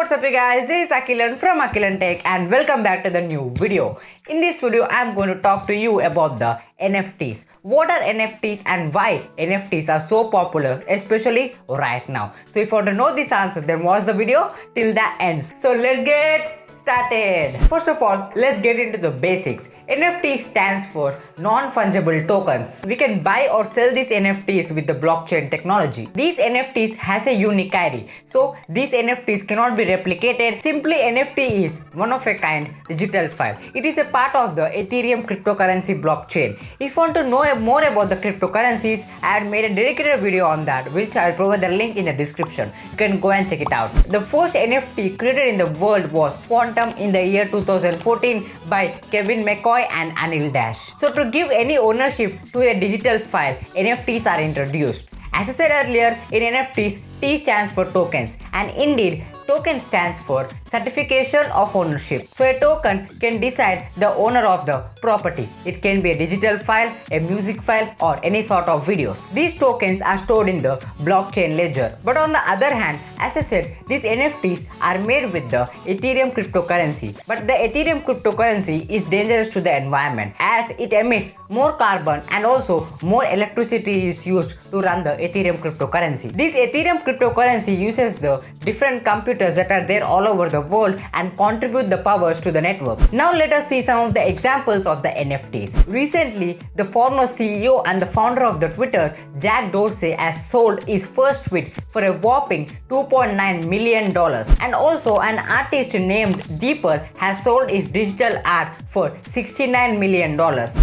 what's up you guys, this is Akhilan from AkhilanTech and welcome back to the new video. In this video, I'm going to talk to you about the NFTs. What are NFTs and why NFTs are so popular, especially right now. So if you want to know this answer, then watch the video till the end. So let's get started. First of all, let's get into the basics. NFT stands for Non Fungible Tokens. We can buy or sell these NFTs with the blockchain technology. These NFTs has a unique ID. So these NFTs cannot be replicated. Simply NFT is one of a kind digital file. It is a part of the Ethereum cryptocurrency blockchain. If you want to know more about the cryptocurrencies, I had made a dedicated video on that, which I'll provide the link in the description. You can go and check it out. The first NFT created in the world was Quantum in the year 2014 by Kevin McCoy and Anil Dash. So to give any ownership to a digital file, NFTs are introduced. As I said earlier, in NFTs, T stands for tokens, and indeed, token stands for certification of ownership. So a token can decide the owner of the property. It can be a digital file, a music file, or any sort of videos. These tokens are stored in the blockchain ledger. But on the other hand, as I said, these NFTs are made with the Ethereum cryptocurrency. But the Ethereum cryptocurrency is dangerous to the environment as it emits more carbon and also more electricity is used to run the Ethereum cryptocurrency. This Ethereum cryptocurrency uses the different computers that are there all over the world and contribute the powers to the network. Now let us see some of the examples of the NFTs. Recently, the former CEO and the founder of the Twitter, Jack Dorsey, has sold his first tweet for a whopping $2.9 million. And also an artist named Deeper has sold his digital art for $69 million.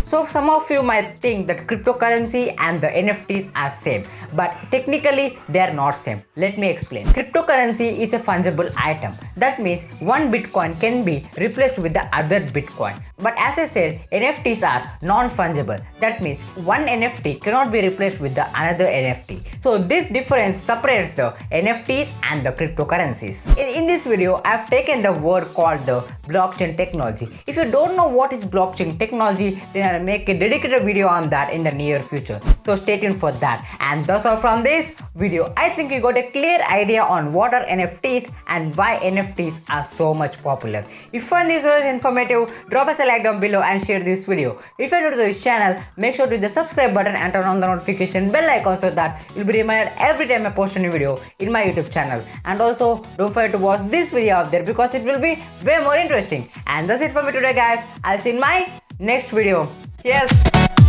So some of you might think that cryptocurrency and the NFTs are same, but technically they are not same. Let me explain. Cryptocurrency is a fungible item. That means one Bitcoin can be replaced with the other Bitcoin. But as I said, NFTs are non-fungible. That means one NFT cannot be replaced with the another NFT. So this difference separates the NFTs and the cryptocurrencies. In this video, I have taken the word called the blockchain technology. If you don't know what is blockchain technology, then I'll make a dedicated video on that in the near future. So stay tuned for that. And that's all from this video. I think you got a clear idea on what are NFTs and why NFTs are so much popular. If you find this video informative, drop us a like down below and share this video. If you're new to this channel, make sure to hit the subscribe button and turn on the notification bell icon so that you'll be reminded every time I post a new video in my YouTube channel. And also, don't forget to watch this video out there because it will be way more interesting. And that's it for me today, guys. I'll see you in my next video. Cheers!